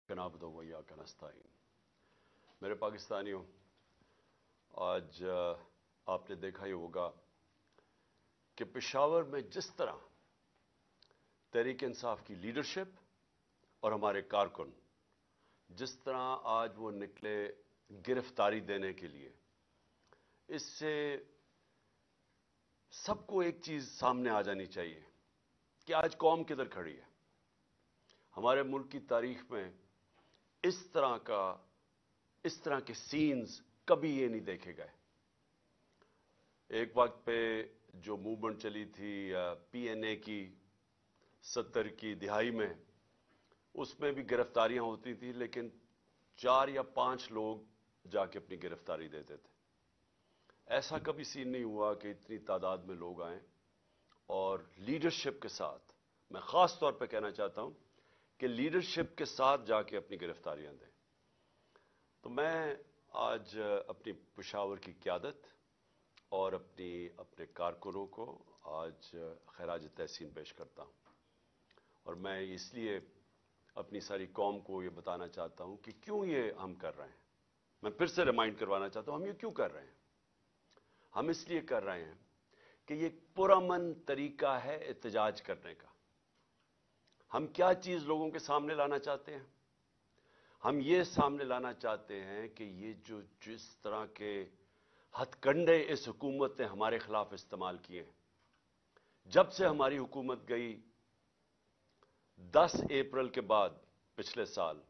नअबुदु व इय्याका नस्तईन। मेरे पाकिस्तानियों, आज आपने देखा ही होगा कि पेशावर में जिस तरह तहरीक इंसाफ की लीडरशिप और हमारे कारकुन जिस तरह आज वो निकले गिरफ्तारी देने के लिए, इससे सबको एक चीज सामने आ जानी चाहिए कि आज कौम किधर खड़ी है। हमारे मुल्क की तारीख में इस तरह के सीन्स कभी ये नहीं देखे गए। एक वक्त पे जो मूवमेंट चली थी PNA की 70 की दिहाई में, उसमें भी गिरफ्तारियां होती थी, लेकिन 4 या 5 लोग जाके अपनी गिरफ्तारी देते थे। ऐसा कभी सीन नहीं हुआ कि इतनी तादाद में लोग आए और लीडरशिप के साथ, मैं खास तौर पे कहना चाहता हूं कि लीडरशिप के साथ जाके अपनी गिरफ्तारियां दें। तो मैं आज अपनी पेशावर की क़यादत और अपने कारकुनों को आज खराज तहसीन पेश करता हूं, और मैं इसलिए अपनी सारी कौम को ये बताना चाहता हूं कि क्यों ये हम कर रहे हैं। मैं फिर से रिमाइंड करवाना चाहता हूं हम ये क्यों कर रहे हैं। हम इसलिए कर रहे हैं कि ये पुरअमन तरीका है एहतजाज करने का। हम क्या चीज लोगों के सामने लाना चाहते हैं? हम ये सामने लाना चाहते हैं कि ये जिस तरह के हथकंडे इस हुकूमत ने हमारे खिलाफ इस्तेमाल किए, जब से हमारी हुकूमत गई 10 अप्रैल के बाद पिछले साल,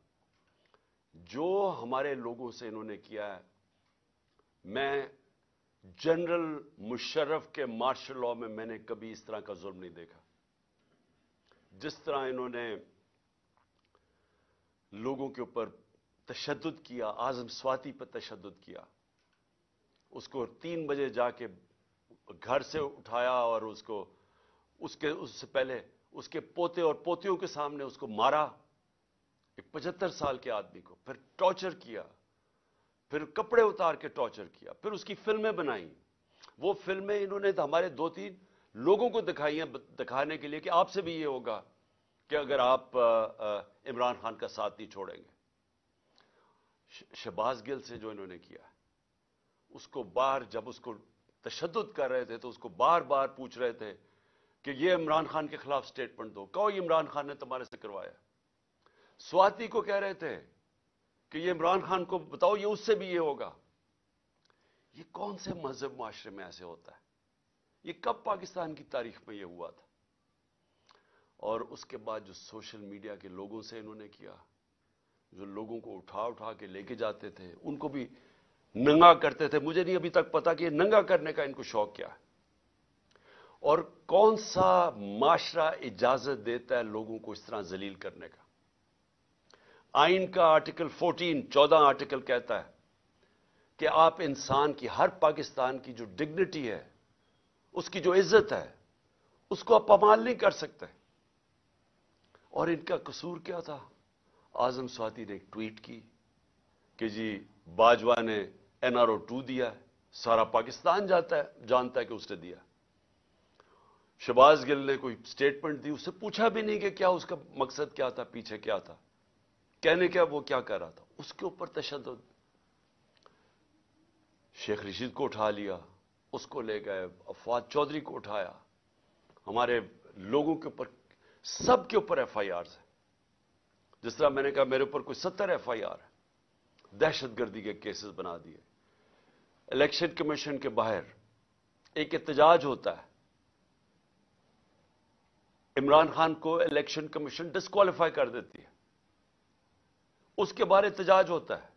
जो हमारे लोगों से इन्होंने किया है, मैं जनरल मुशर्रफ के मार्शल लॉ में मैंने कभी इस तरह का जुल्म नहीं देखा। जिस तरह इन्होंने लोगों के ऊपर तशद्दुद किया, आज़म स्वाति पर तशद्दुद किया, उसको 3 बजे जाके घर से उठाया और उससे पहले उसके पोते और पोतियों के सामने उसको मारा, एक 75 साल के आदमी को, फिर टॉर्चर किया, फिर कपड़े उतार के टॉर्चर किया, फिर उसकी फिल्में बनाई। वो फिल्में इन्होंने हमारे 2-3 लोगों को दिखाने के लिए कि आपसे भी ये होगा कि अगर आप इमरान खान का साथ नहीं छोड़ेंगे। शहबाज गिल से जो इन्होंने किया, उसको जब उसको तशद्दुद कर रहे थे तो उसको बार बार पूछ रहे थे कि ये इमरान खान के खिलाफ स्टेटमेंट दो, कहो इमरान खान ने तुम्हारे से करवाया। स्वाति को कह रहे थे कि ये इमरान खान को बताओ, ये उससे भी ये होगा। ये कौन से मजहब माशरे में ऐसे होता है? ये कब पाकिस्तान की तारीख में ये हुआ था? और उसके बाद जो सोशल मीडिया के लोगों से इन्होंने किया, जो लोगों को उठा उठा के लेके जाते थे, उनको भी नंगा करते थे। मुझे नहीं अभी तक पता कि नंगा करने का इनको शौक क्या है, और कौन सा माशरा इजाजत देता है लोगों को इस तरह जलील करने का। आइन का आर्टिकल 14 आर्टिकल कहता है कि आप इंसान की, हर पाकिस्तान की जो डिग्निटी है, उसकी जो इज्जत है, उसको आप पामाल नहीं कर सकते। और इनका कसूर क्या था? आज़म स्वाति ने एक ट्वीट की कि जी बाजवा ने NRO 2 दिया है, सारा पाकिस्तान जानता है कि उसने दिया। शहबाज गिल ने कोई स्टेटमेंट दी, उससे पूछा भी नहीं कि क्या उसका मकसद क्या था, पीछे क्या था, कहने क्या वो क्या कर रहा था। उसके ऊपर तशद्दुद। शेख रशीद को उठा लिया, उसको ले गए, अफवाद चौधरी को उठाया, हमारे लोगों के ऊपर, सब के ऊपर FIR है। जिस तरह मैंने कहा मेरे ऊपर कोई 70 FIR है, दहशतगर्दी के केसेस बना दिए। इलेक्शन कमीशन के बाहर एक एहतजाज होता है, इमरान खान को इलेक्शन कमीशन डिस्क्वालीफाई कर देती है, उसके बाद एहतजाज होता है,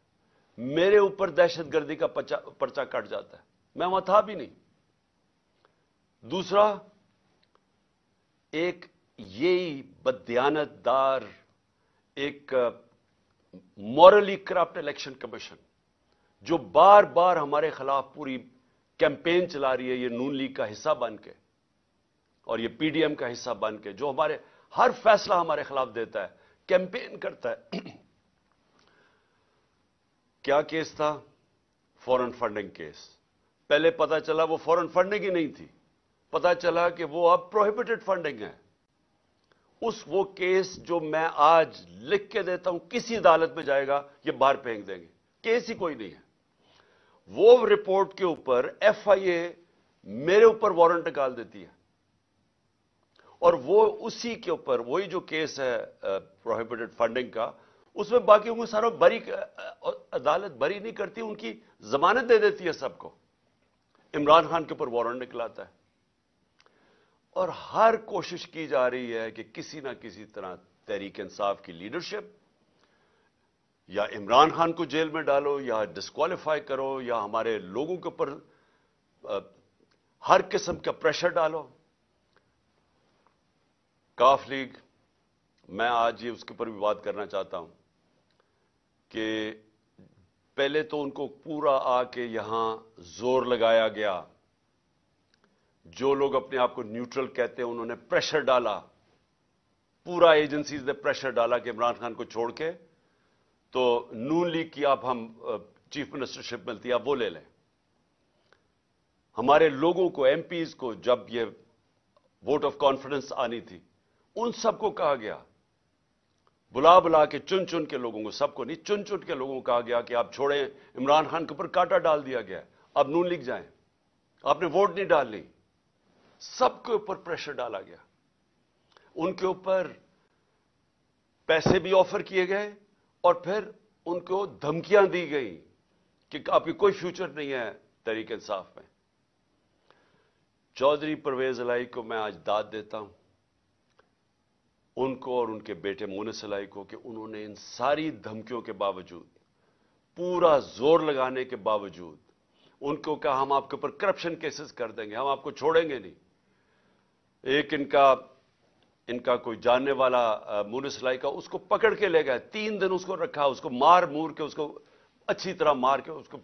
मेरे ऊपर दहशतगर्दी का पर्चा कट जाता है, मैं वहां था भी नहीं। दूसरा, एक यही बददियानतदार, एक मॉरली करप्ट इलेक्शन कमीशन जो बार बार हमारे खिलाफ पूरी कैंपेन चला रही है, ये नून लीग का हिस्सा बन के और ये PDM का हिस्सा बन के, जो हमारे हर फैसला हमारे खिलाफ देता है, कैंपेन करता है। क्या केस था? Foreign funding case. पहले पता चला वो फॉरेन फंडिंग ही नहीं थी, पता चला कि वो अब प्रोहिबिटेड फंडिंग है। وہ کیس جو میں آج لکھ کے دیتا ہوں کسی عدالت میں جائے گا یہ باہر پھینک دیں گے. کیس ہی کوئی نہیں ہے. وہ رپورٹ کے اوپر ایف آئی اے میرے اوپر وارنٹ نکال دیتی ہے, اور وہ اسی کے اوپر وہی جو کیس ہے پروہیبٹڈ فنڈنگ کا, اس میں باقیوں کو سارا عدالت بری نہیں کرتی, ان کی ضمانت دے دیتی ہے سب کو. عمران خان کے اوپر وارنٹ نکلاتا ہے, اور ہر کوشش کی جا رہی ہے کہ کسی نہ کسی طرح تحریک انصاف کی لیڈرشپ یا عمران خان کو جیل میں ڈالو یا ڈسکوالیفائی کرو یا ہمارے لوگوں کے اوپر ہر قسم کا پریشر ڈالو. کاف لیگ, میں آج یہ اس کے اوپر بھی بات کرنا چاہتا ہوں کہ پہلے تو ان کو پورا آ کے یہاں زور لگایا گیا. جو لوگ اپنے آپ کو نیوٹرل کہتے ہیں انہوں نے پریشر ڈالا, پورا ایجنسیز نے پریشر ڈالا کہ عمران خان کو چھوڑ کے تو نون لیگ کی آپ ہم چیف منسٹرشپ ملتی ہے آپ وہ لے لیں. ہمارے لوگوں کو, ایم پیز کو, جب یہ ووٹ آف کانفیڈنس آنی تھی ان سب کو کہا گیا, بلا بلا کے چن چن کے لوگوں کو, سب کو نہیں, چن چن کے لوگوں کو کہا گیا کہ آپ چھوڑیں. عمران خان کے اوپر کانٹا ڈال دیا گیا, اب نون لیگ جائیں, آپ نے ووٹ نہیں ڈالنی. سب کے اوپر پریشر ڈالا گیا, ان کے اوپر پیسے بھی آفر کیے گئے اور پھر ان کو دھمکیاں دی گئی کہ آپ کی کوئی فیوچر نہیں ہے تحریک انصاف میں. چودھری پرویز الہی کو میں آج داد دیتا ہوں, ان کو اور ان کے بیٹے مونس الہی کو, کہ انہوں نے ان ساری دھمکیوں کے باوجود, پورا زور لگانے کے باوجود ان کو کہا ہم آپ کے اوپر کرپشن کیسز کر دیں گے, ہم آپ کو چھوڑیں گے نہیں. ایک ان کا کوئی جاننے والا مونس الہی کا, اس کو پکڑ کے لے گئے, 3 دن اس کو رکھا, اس کو مار مور کے, اس کو اچھی طرح مار کے, اس کو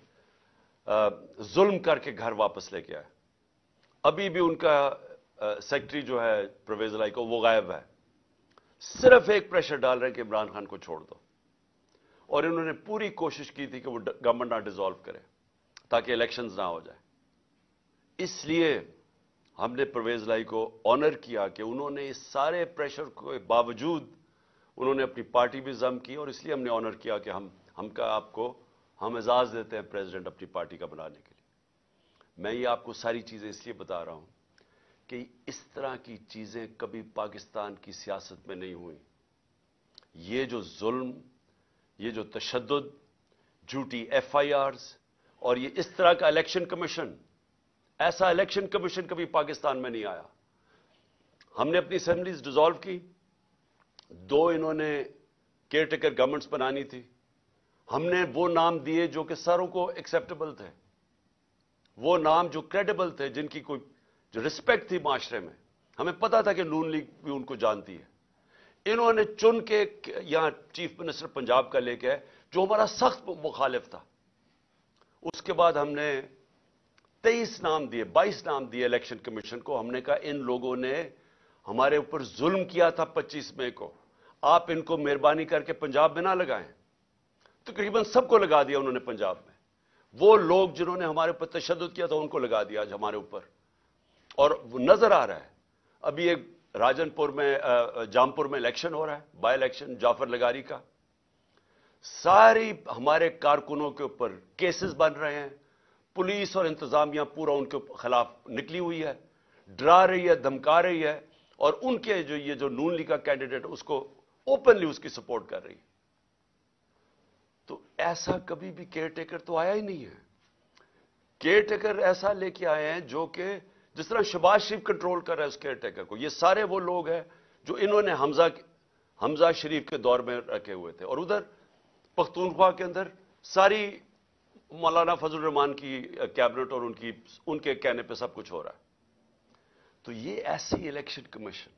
ظلم کر کے گھر واپس لے کے آئے. ابھی بھی ان کا سیکرٹری جو ہے پرویز الہی کو, وہ غائب ہے. صرف ایک پریشر ڈال رہے ہیں کہ عمران خان کو چھوڑ دو, اور انہوں نے پوری کوشش کی تھی کہ وہ گورنمنٹ نہ ڈیزالو کرے تاکہ الیکشنز نہ ہو جائے. اس لیے ہم نے پرویز الہی کو آنر کیا کہ انہوں نے اس سارے پریشر کے باوجود انہوں نے اپنی پارٹی بھی ضم کی, اور اس لیے ہم نے آنر کیا کہ ہم کا آپ کو ہم اعزاز دیتے ہیں پریزیڈنٹ اپنی پارٹی کا بنانے کے لیے. میں یہ آپ کو ساری چیزیں اس لیے بتا رہا ہوں کہ اس طرح کی چیزیں کبھی پاکستان کی سیاست میں نہیں ہوئی. یہ جو ظلم, یہ جو تشدد, جھوٹی ایف آئی آرز, اور یہ اس طرح کا الیکشن کمیشن, ایسا الیکشن کمیشن کبھی پاکستان میں نہیں آیا. ہم نے اپنی اسمبلیز ڈیزالو کی, 2 انہوں نے کیئر ٹیکر گورنمنٹس بنانی تھی, ہم نے وہ نام دیے جو کہ ساروں کو ایکسیپٹیبل تھے, وہ نام جو کریڈیبل تھے, جن کی کوئی جو رسپیکٹ تھی معاشرے میں. ہمیں پتا تھا کہ نون لیگ بھی ان کو جانتی ہے. انہوں نے چن کے یہاں چیف منسٹر پنجاب کا لے کے, جو ہمارا سخت مخالف تھا. اس کے بعد ہم نے 23 نام دیے, 22 نام دیے الیکشن کمیشن کو. ہم نے کہا ان لوگوں نے ہمارے اوپر ظلم کیا تھا 25 مئی کو, آپ ان کو مہربانی کر کے پنجاب میں نہ لگائیں. تقریباً سب کو لگا دیا انہوں نے پنجاب میں. وہ لوگ جنہوں نے ہمارے اوپر تشدد کیا تھا ان کو لگا دیا آج ہمارے اوپر, اور وہ نظر آ رہا ہے. ابھی ایک راجن پور میں, جامپور میں الیکشن ہو رہا ہے, بائی الیکشن جعفر لگاری کا. ساری ہمارے کارکنوں کے اوپر کیسز بن رہے ہیں, پولیس اور انتظامیہ پورا ان کے خلاف نکلی ہوئی ہے, ڈرا رہی ہے, دھمکا رہی ہے, اور ان کے یہ جو نون لیگ کا کینڈیڈیٹ اس کو اوپنلی اس کی سپورٹ کر رہی ہے. تو ایسا کبھی بھی کیئر ٹیکر تو آیا ہی نہیں ہے. کیئر ٹیکر ایسا لے کے آئے ہیں جو کہ جس طرح شہباز شریف کنٹرول کر رہا ہے اس کیئر ٹیکر کو. یہ سارے وہ لوگ ہیں جو انہوں نے حمزہ شریف کے دور میں رکھے ہوئے تھے, اور ادھر پختونخوا کے اندر ساری مولانا فضل الرحمان کی کیبنٹ اور ان کے کہنے پہ سب کچھ ہو رہا ہے. تو یہ ایسی الیکشن کمیشن,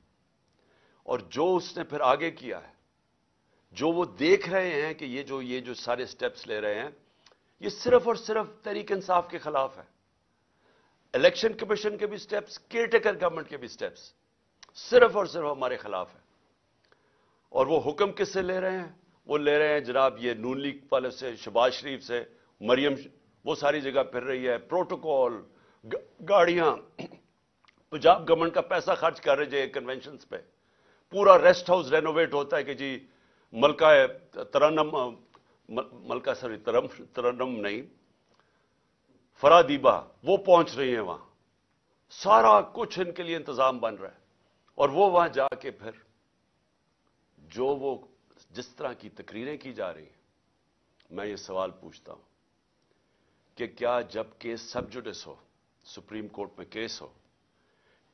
اور جو اس نے پھر آگے کیا ہے, جو وہ دیکھ رہے ہیں کہ یہ جو سارے سٹیپس لے رہے ہیں, یہ صرف اور صرف تحریک انصاف کے خلاف ہے. الیکشن کمیشن کے بھی سٹیپس, کیئر ٹیکر گورنمنٹ کے بھی سٹیپس صرف اور صرف ہمارے خلاف ہے. اور وہ حکم کس سے لے رہے ہیں؟ وہ لے رہے ہیں جناب یہ نون لیگ والے سے, شہباز شریف سے. مریم وہ ساری جگہ پھر رہی ہے, پروٹوکول, گاڑیاں, پنجاب گورنمنٹ کا پیسہ خرچ کر رہے ہیں کنونشنز پہ. पूरा रेस्ट हाउस रेनोवेट होता है कि जी मलका तरन्नम, मलका सॉरी तरन्नम नहीं, फरादीबा वो पहुंच रही हैं वहां, सारा कुछ इनके लिए इंतजाम बन रहा है, और वो वहां जाके फिर जो वो जिस तरह की तकरीरें की जा रही हैं, मैं ये सवाल पूछता हूं कि क्या जब केस सब जुडिस हो, सुप्रीम कोर्ट में केस हो,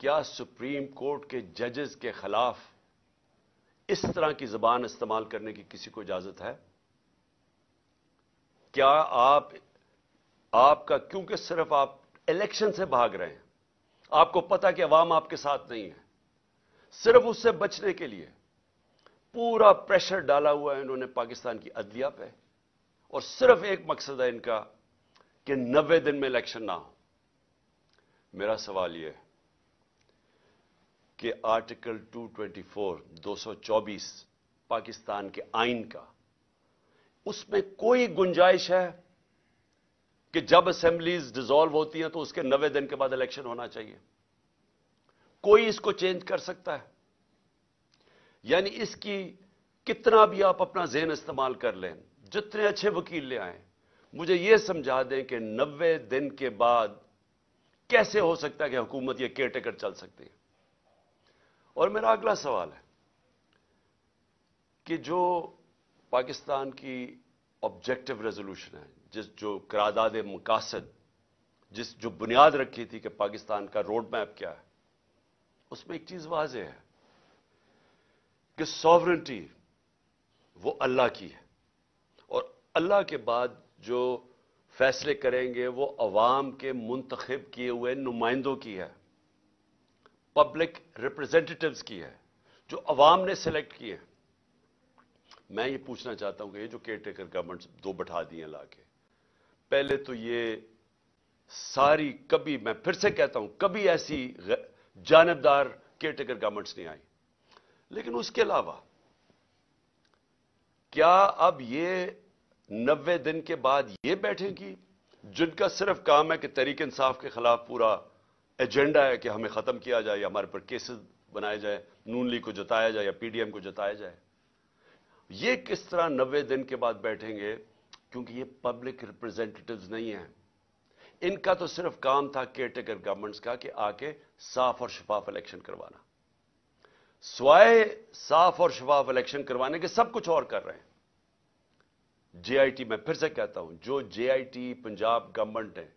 क्या सुप्रीम कोर्ट के जजेस के खिलाफ इस तरह की जबान इस्तेमाल करने की किसी को इजाजत है? क्या आपका, क्योंकि सिर्फ आप इलेक्शन से भाग रहे हैं, आपको पता कि अवाम आपके साथ नहीं है, सिर्फ उससे बचने के लिए पूरा प्रेशर डाला हुआ है इन्होंने पाकिस्तान की अदलिया पे, और सिर्फ एक मकसद है इनका कि 90 दिन में इलेक्शन ना हो। मेरा सवाल यह है कि आर्टिकल 224 पाकिस्तान के आइन का, उसमें कोई गुंजाइश है कि जब असेंबलीज डिसॉल्व होती हैं तो उसके 90 दिन के बाद इलेक्शन होना चाहिए? कोई इसको चेंज कर सकता है? यानी इसकी कितना भी आप अपना ज़हन इस्तेमाल कर लें, जितने अच्छे वकील ले आए, मुझे यह समझा दें कि 90 दिन के बाद कैसे हो सकता है कि हुकूमत यह केयरटेकर चल सकती है। और मेरा अगला सवाल है कि जो पाकिस्तान की ऑब्जेक्टिव रेजोल्यूशन है, जो करारदाद मकासद, जो बुनियाद रखी थी कि पाकिस्तान का रोड मैप क्या है, उसमें एक चीज वाज़ेह है कि सॉवरेनिटी वो अल्लाह की है, और अल्लाह के बाद जो फैसले करेंगे वो अवाम के मुंतखब किए हुए नुमाइंदों की है, पब्लिक रिप्रेजेंटेटिव्स की है, जो अवाम ने सेलेक्ट किए। मैं ये पूछना चाहता हूं कि ये जो केयरटेकर गवर्नमेंट दो बैठा दिए लाके, पहले तो ये सारी, कभी, मैं फिर से कहता हूं, कभी ऐसी जानबदार केयरटेकर गवर्नमेंट्स नहीं आई, लेकिन उसके अलावा क्या अब ये 90 दिन के बाद ये बैठेंगी जिनका सिर्फ काम है कि तहरीक इंसाफ के खिलाफ पूरा एजेंडा है कि हमें खत्म किया जाए, या हमारे पर केसेस बनाए जाए, नून लीग को जताया जाए या पीडीएम को जताया जाए? ये किस तरह 90 दिन के बाद बैठेंगे? क्योंकि ये पब्लिक रिप्रेजेंटेटिव्स नहीं हैं, इनका तो सिर्फ काम था केयरटेकर गवर्नमेंट्स का कि आके साफ और शफाफ इलेक्शन करवाना। स्वाय साफ और शफाफ इलेक्शन करवाने के सब कुछ और कर रहे हैं। जेआईटी, मैं फिर से कहता हूं, जो जेआईटी पंजाब गवर्नमेंट ने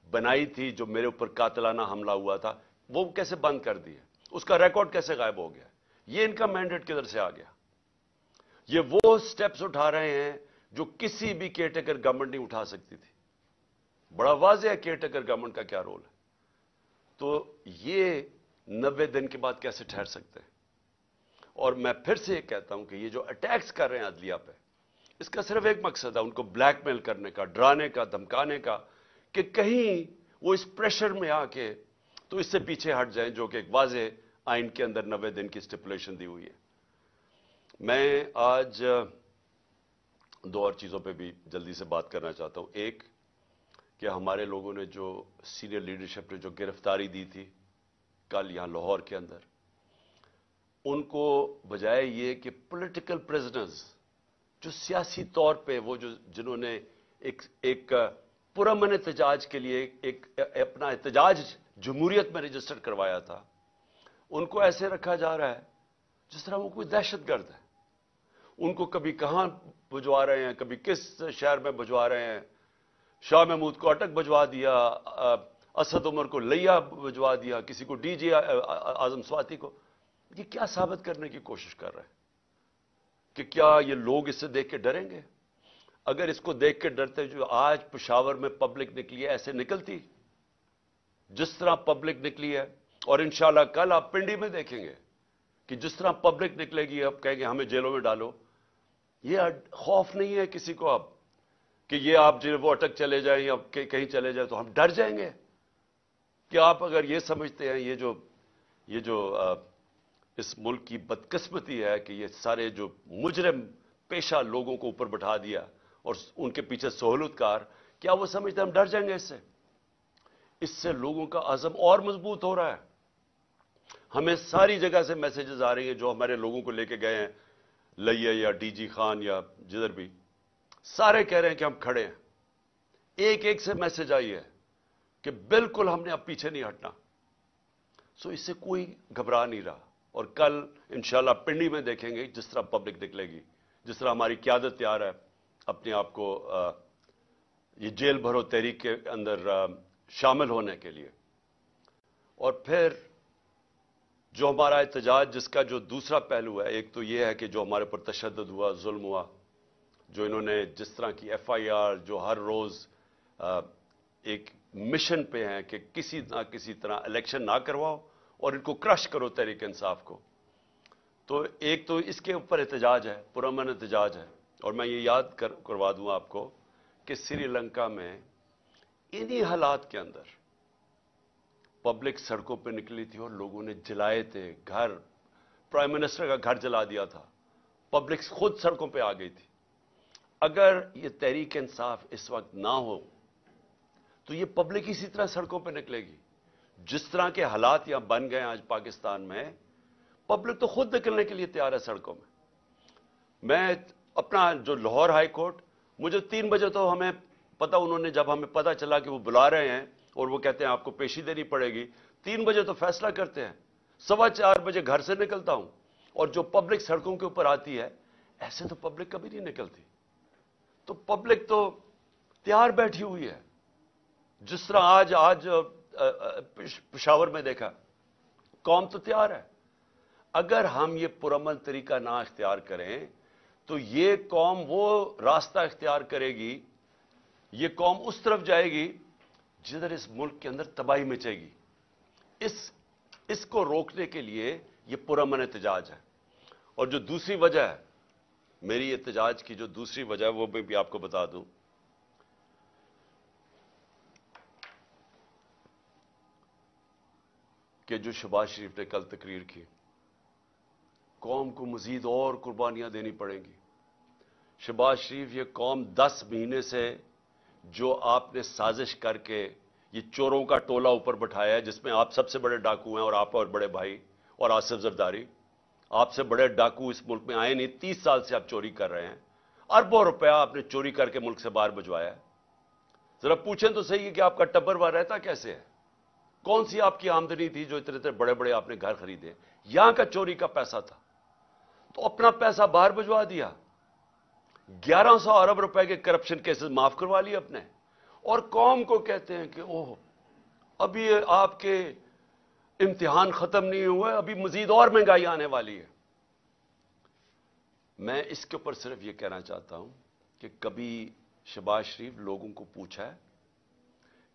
बनाई थी, जो मेरे ऊपर कातिलाना हमला हुआ था, वो कैसे बंद कर दी है? उसका रिकॉर्ड कैसे गायब हो गया? ये इनका मैंडेट किधर से आ गया? ये वो स्टेप्स उठा रहे हैं जो किसी भी केयरटेकर गवर्नमेंट नहीं उठा सकती थी। बड़ा वाज़ेह है केयरटेकर गवर्नमेंट का क्या रोल है। तो ये 90 दिन के बाद कैसे ठहर सकते हैं? और मैं फिर से कहता हूं कि ये जो अटैक्स कर रहे हैं अदलिया पे, इसका सिर्फ एक मकसद है, उनको ब्लैकमेल करने का, डराने का, धमकाने का, कि कहीं वो इस प्रेशर में आके तो इससे पीछे हट जाएं, जो कि एक वाज़ेह आइन के अंदर 90 दिन की स्टिपुलेशन दी हुई है। मैं आज दो और चीज़ों पे भी जल्दी से बात करना चाहता हूं। एक, कि हमारे लोगों ने जो सीनियर लीडरशिप ने जो गिरफ्तारी दी थी कल यहां लाहौर के अंदर, उनको बजाय ये कि पॉलिटिकल प्रिजनर्स, जो सियासी तौर पे वो जो जिन्होंने एक पुरअमन एहतजाज के लिए एक अपना एहतजाज जमहूरियत में रजिस्टर करवाया था, उनको ऐसे रखा जा रहा है जिस तरह वो कोई दहशतगर्द है। उनको कभी कहां भिजवा रहे हैं, कभी किस शहर में भिजवा रहे हैं। शाह महमूद को अटक भिजवा दिया, असद उमर को लिया भिजवा दिया, किसी को डीजी आजम स्वाति को। ये क्या साबित करने की कोशिश कर रहे हैं कि क्या ये लोग इससे देख के डरेंगे? अगर इसको देख के डरते, जो आज पेशावर में पब्लिक निकली है, ऐसे निकलती जिस तरह पब्लिक निकली है। और इंशाल्लाह कल आप पिंडी में देखेंगे कि जिस तरह पब्लिक निकलेगी, अब कहेंगे हमें जेलों में डालो। ये खौफ नहीं है किसी को अब कि ये आप जो वो अटक चले जाएं या कहीं चले जाए तो हम डर जाएंगे। कि आप अगर ये समझते हैं ये जो इस मुल्क की बदकिस्मती है कि ये सारे जो मुजरिम पेशा लोगों को ऊपर बैठा दिया और उनके पीछे सहूलतकार, क्या वो समझते हैं हम डर जाएंगे इससे? इससे लोगों का अज़म और मजबूत हो रहा है। हमें सारी जगह से मैसेजेस आ रही हैं, जो हमारे लोगों को लेके गए हैं, लइया या डीजी खान या जिधर भी, सारे कह रहे हैं कि हम खड़े हैं। एक एक से मैसेज आई है कि बिल्कुल हमने अब पीछे नहीं हटना। सो इससे कोई घबरा नहीं रहा। और कल इंशाल्लाह पिंडी में देखेंगे जिस तरह पब्लिक निकलेगी, जिस तरह हमारी क़यादत तैयार है अपने आप को ये जेल भरो तहरीक के अंदर शामिल होने के लिए। और फिर जो हमारा एहतजाज, जिसका जो दूसरा पहलू है, एक तो ये है कि जो हमारे पर तशद्दुद हुआ, जुल्म हुआ, जो इन्होंने जिस तरह की FIR, जो हर रोज एक मिशन पे हैं कि किसी ना किसी तरह इलेक्शन ना करवाओ और इनको क्रश करो तहरीक इंसाफ को। तो एक तो इसके ऊपर एहतजाज है, पुरअमन एहतजाज है। और मैं ये याद करवा दूं आपको कि श्रीलंका में इन्हीं हालात के अंदर पब्लिक सड़कों पर निकली थी और लोगों ने जलाए थे घर, प्राइम मिनिस्टर का घर जला दिया था, पब्लिक खुद सड़कों पे आ गई थी। अगर ये तहरीक इंसाफ इस वक्त ना हो तो ये पब्लिक इसी तरह सड़कों पे निकलेगी। जिस तरह के हालात यहां बन गए आज पाकिस्तान में, पब्लिक तो खुद निकलने के लिए तैयार है सड़कों में। मैं अपना जो लाहौर हाई कोर्ट, मुझे 3 बजे तो हमें पता, उन्होंने जब हमें पता चला कि वो बुला रहे हैं और वो कहते हैं आपको पेशी देनी पड़ेगी, 3 बजे तो फैसला करते हैं, 4:15 बजे घर से निकलता हूं। और जो पब्लिक सड़कों के ऊपर आती है, ऐसे तो पब्लिक कभी नहीं निकलती। तो पब्लिक तो तैयार बैठी हुई है। जिस तरह आज पेशावर में देखा, कौम तो तैयार है। अगर हम ये पुरअमन तरीका ना इख्तियार करें तो ये कौम वो रास्ता इख्तियार करेगी, ये कौम उस तरफ जाएगी जिधर इस मुल्क के अंदर तबाही मचेगी। इसको रोकने के लिए ये पुरअमन एहतजाज है। और जो दूसरी वजह है, मेरी एहतजाज की जो दूसरी वजह है, वो मैं भी आपको बता दूं कि जो शहबाज शरीफ ने कल तकरीर की, कौम को मजीद और कुर्बानियां देनी पड़ेंगी। शहबाज शरीफ, ये कौम 10 महीने से जो आपने साजिश करके ये चोरों का टोला ऊपर बैठाया है, जिसमें आप सबसे बड़े डाकू हैं और आप और बड़े भाई और आसिफ जरदारी, आपसे बड़े डाकू इस मुल्क में आए नहीं। 30 साल से आप चोरी कर रहे हैं, अरबों रुपया आपने चोरी करके मुल्क से बाहर भिजवाया है। जरा पूछें तो सही है कि आपका टब्बर वहां रहता कैसे है? कौन सी आपकी आमदनी थी जो इतने इतने बड़े बड़े आपने घर खरीदे? यहां का चोरी का पैसा था, तो अपना पैसा बाहर भिजवा दिया। 1100 अरब रुपए के करप्शन केसेस माफ करवा लिए अपने। और कौम को कहते हैं कि ओह, अभी आपके इम्तिहान खत्म नहीं हुए, अभी मजीद और महंगाई आने वाली है। मैं इसके ऊपर सिर्फ यह कहना चाहता हूं कि कभी शहबाज शरीफ लोगों को पूछा है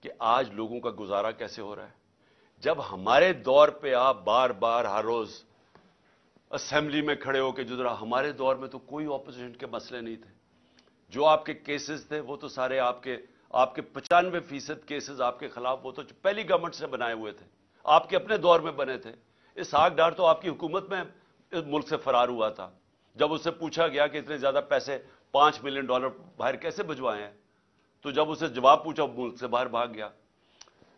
कि आज लोगों का गुजारा कैसे हो रहा है? जब हमारे दौर पे आप बार बार हर रोज असेंबली में खड़े होकर जुड़ा, हमारे दौर में तो कोई ऑपोजिशन के मसले नहीं थे। जो आपके केसेस थे वो तो सारे आपके 95% केसेस आपके खिलाफ वो तो पहली गवर्नमेंट से बनाए हुए थे, आपके अपने दौर में बने थे। इसहाक डार तो आपकी हुकूमत में इस मुल्क से फरार हुआ था। जब उससे पूछा गया कि इतने ज्यादा पैसे $5 मिलियन बाहर कैसे भिजवाए हैं, तो जब उसे जवाब पूछा, मुल्क से बाहर भाग गया।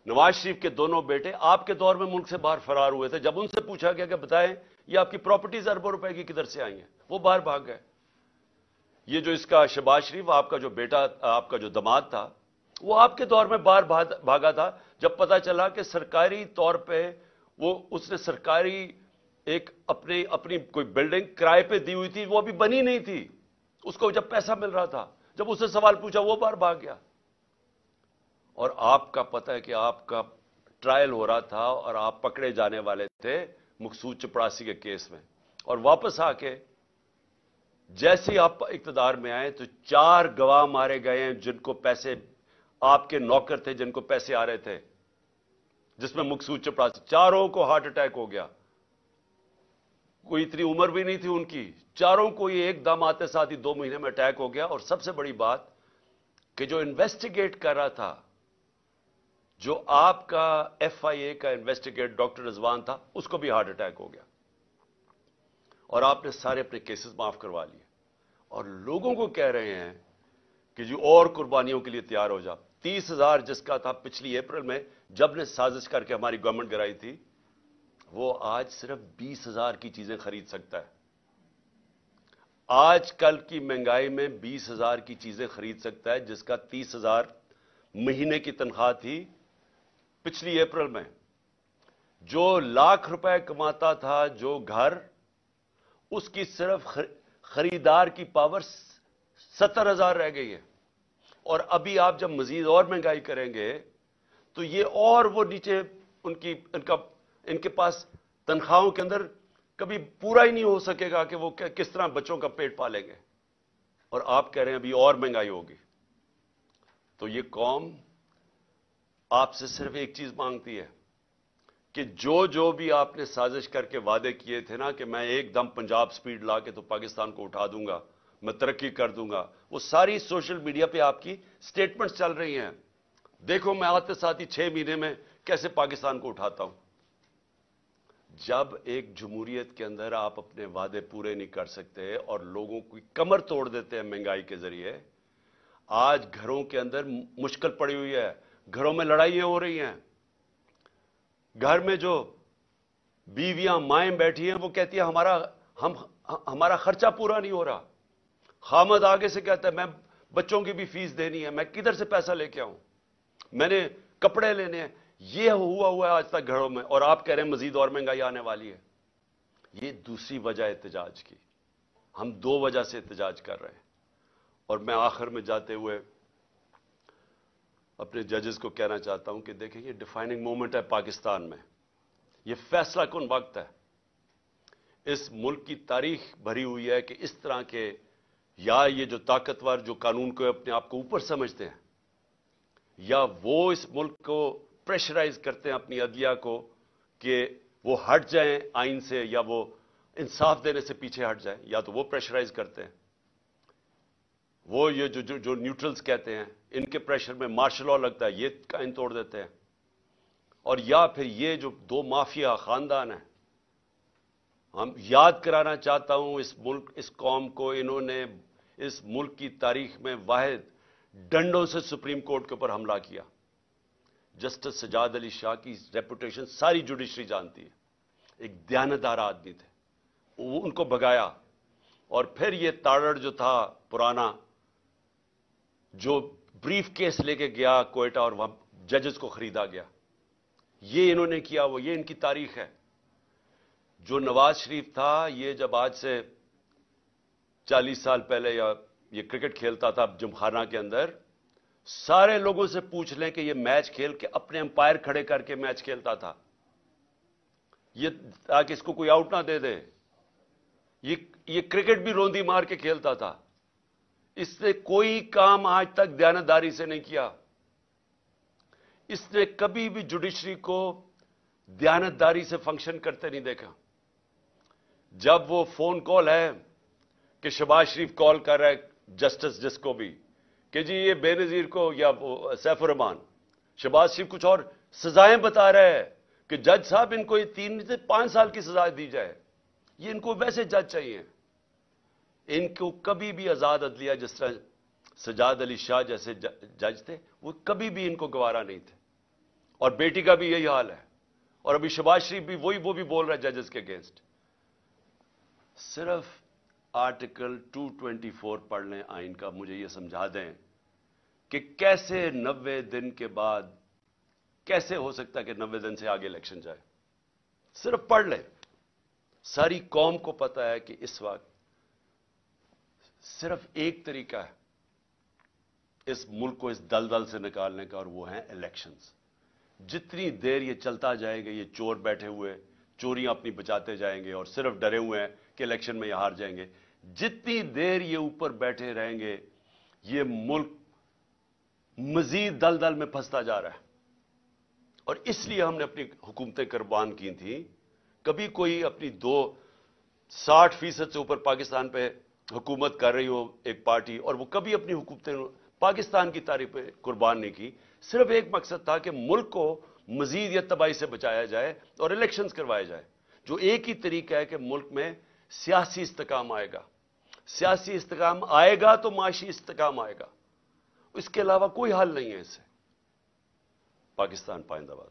नवाज शरीफ के दोनों बेटे आपके दौर में मुल्क से बाहर फरार हुए थे। जब उनसे पूछा गया कि बताएं ये आपकी प्रॉपर्टीज अरबों रुपए की किधर से आई हैं, वो बाहर भाग गए। ये जो इसका शहबाज शरीफ, आपका जो बेटा, आपका जो दामाद था, वो आपके दौर में बाहर भागा था जब पता चला कि सरकारी तौर पे वो उसने सरकारी एक अपनी कोई बिल्डिंग किराए पे दी हुई थी, वो अभी बनी नहीं थी, उसको जब पैसा मिल रहा था, जब उससे सवाल पूछा वो बाहर भाग गया। और आपका पता है कि आपका ट्रायल हो रहा था और आप पकड़े जाने वाले थे मकसूद चपरासी के केस में, और वापस आके जैसे ही आप इक्तदार में आए तो 4 गवाह मारे गए हैं जिनको पैसे, आपके नौकर थे जिनको पैसे आ रहे थे, जिसमें मकसूद चपरासी, चारों को हार्ट अटैक हो गया। कोई इतनी उम्र भी नहीं थी उनकी, चारों को ये एकदम आते साथ ही 2 महीने में अटैक हो गया। और सबसे बड़ी बात कि जो इन्वेस्टिगेट कर रहा था, जो आपका FIA का इन्वेस्टिगेट डॉक्टर रिजवान था, उसको भी हार्ट अटैक हो गया। और आपने सारे अपने केसेस माफ करवा लिए और लोगों को कह रहे हैं कि जी और कुर्बानियों के लिए तैयार हो जा। 30,000 जिसका था पिछली अप्रैल में जब ने साजिश करके हमारी गवर्नमेंट गिराई थी, وہ آج صرف 20,000 کی چیزیں خرید سکتا ہے. آج کل کی مہنگائی میں 20,000 کی چیزیں خرید سکتا ہے جس کا 30,000 مہینے کی تنخواہ تھی پچھلی اپریل میں. جو لاکھ روپے کماتا تھا جو گھر، اس کی صرف خریدار کی پاور 70,000 رہ گئی ہے. اور ابھی آپ جب مزید اور مہنگائی کریں گے تو یہ اور وہ نیچے ان کے پاس تنخواہوں کے اندر کبھی پورا ہی نہیں ہو سکے گا کہ وہ کس طرح بچوں کا پیٹ پالیں گے. اور آپ کہہ رہے ہیں ابھی اور مہنگائی ہوگی. تو یہ قوم آپ سے صرف ایک چیز مانگتی ہے کہ جو بھی آپ نے سازش کر کے وعدے کیے تھے نا کہ میں ایک دم پنجاب سپیڈ لا کے تو پاکستان کو اٹھا دوں گا، میں ترقی کر دوں گا، وہ ساری سوشل میڈیا پہ آپ کی سٹیٹمنٹس چل رہی ہیں. دیکھو میں آتے ساتھ ہی 6 مہینے میں کیسے پاکستان کو اٹھاتا ہوں. جب ایک جمہوریت کے اندر آپ اپنے وعدے پورے نہیں کر سکتے اور لوگوں کی کمر توڑ دیتے ہیں مہنگائی کے ذریعے، آج گھروں کے اندر مشکل پڑی ہوئی ہے، گھروں میں لڑائیاں ہو رہی ہیں. گھر میں جو بیویاں مائیں بیٹھی ہیں وہ کہتی ہیں ہمارا خرچہ پورا نہیں ہو رہا. خامد آگے سے کہتا ہے میں بچوں کی بھی فیس دینی ہے، میں کدھر سے پیسہ لے کے آؤں، میں نے کپڑے لینے ہیں. یہ ہوا ہے آج تک گھروں میں، اور آپ کہہ رہے ہیں مزید اور مہنگائی آنے والی ہے. یہ دوسری وجہ احتجاج کی. ہم 2 وجہ سے احتجاج کر رہے ہیں. اور میں آخر میں جاتے ہوئے اپنے ججز کو کہنا چاہتا ہوں کہ دیکھیں یہ ڈیفائننگ مومنٹ ہے پاکستان میں. یہ فیصلہ کن وقت ہے. اس ملک کی تاریخ بھری ہوئی ہے کہ اس طرح کے یا یہ جو طاقتور جو قانون کو اپنے آپ کو اوپر سمجھتے ہیں، یا وہ اس ملک کو پریشرائز کرتے ہیں اپنی عدلیہ کو کہ وہ ہٹ جائیں آئین سے، یا وہ انصاف دینے سے پیچھے ہٹ جائیں، یا تو وہ پریشرائز کرتے ہیں. وہ یہ جو نیوٹرلز کہتے ہیں ان کے پریشر میں مارشل لا لگتا ہے، یہ قائم توڑ دیتے ہیں. اور یا پھر یہ جو 2 مافیا خاندان ہیں، ہم یاد کرانا چاہتا ہوں اس قوم کو، انہوں نے اس ملک کی تاریخ میں واحد ڈنڈوں سے سپریم کورٹ کے اوپر حملہ کیا. جسٹس سجاد علی شاہ کی ریپوٹیشن ساری جوڈیشری جانتی ہے. ایک دیانتدار آدمی تھے، ان کو بھگایا. اور پھر یہ تاڑڑ جو تھا پرانا، جو بریف کیس لے کے گیا کوئٹہ اور وہاں ججز کو خریدا گیا، یہ انہوں نے کیا. وہ یہ ان کی تاریخ ہے. جو نواز شریف تھا، یہ جب آج سے 40 سال پہلے یہ کرکٹ کھیلتا تھا جمخانہ کے اندر، سارے لوگوں سے پوچھ لیں کہ یہ میچ کھیل کے اپنے امپائر کھڑے کر کے میچ کھیلتا تھا، یہ تاکہ اس کو کوئی آؤٹ نہ دے دے. یہ کرکٹ بھی روندی مار کے کھیلتا تھا. اس نے کوئی کام آج تک دیانتداری سے نہیں کیا. اس نے کبھی بھی جوڈیشری کو دیانتداری سے فنکشن کرتے نہیں دیکھا. جب وہ فون کال ہے کہ شہباز شریف کال کر رہا ہے جسٹس جس کو بھی کہ جی یہ بے نظیر کو یا سیف الرحمان، شہباز شریف کچھ اور سزائیں بتا رہے ہیں کہ جج صاحب ان کو یہ 3 سے 5 سال کی سزا دی جائے. یہ ان کو ویسے جج چاہیے. ان کو کبھی بھی آزاد عدلیہ، جس طرح سجاد علی شاہ جیسے جج تھے، وہ کبھی بھی ان کو گوارا نہیں تھے. اور بیٹی کا بھی یہی حال ہے. اور ابھی شہباز شریف بھی وہ بھی بول رہا ہے ججز کے اگینسٹ. صرف آرٹیکل 224 پڑھ لیں آئین کا، مجھے یہ سمجھا دیں کہ کیسے 90 دن کے بعد کیسے ہو سکتا ہے کہ 90 دن سے آگے الیکشن جائے. صرف پڑھ لیں. ساری قوم کو پتا ہے کہ اس وقت صرف ایک طریقہ ہے اس ملک کو اس دلدل سے نکالنے کا، اور وہ ہیں الیکشنز. جتنی دیر یہ چلتا جائے گا، یہ چور بیٹھے ہوئے چوریاں اپنی بچاتے جائیں گے اور صرف ڈرے ہوئے ہیں کہ الیکشن میں یہ ہار جائیں گے. جتنی دیر یہ اوپر بیٹھے رہیں گے، یہ ملک مزید دلدل میں پھنستا جا رہا ہے. اور اس لیے ہم نے اپنی حکومتیں قربان کی تھیں. کبھی کوئی اپنی 60% سے اوپر پاکستان پہ حکومت کر رہی ہو ایک پارٹی، اور وہ کبھی اپنی حکومتیں پاکستان کی تاریخ پہ قربان نہیں کی. صرف ایک مقصد تھا کہ ملک کو مزید یہ تباہی سے بچایا جائے اور الیکشنز کروائے جائے. جو ایک ہی طریقہ ہے کہ ملک میں سیاسی استحکام آئے گا. سیاسی استحکام آئے گا تو معاشی استحکام آئے گا. اس کے علاوہ کوئی حل نہیں ہے اس سے. پاکستان پائندہ باد.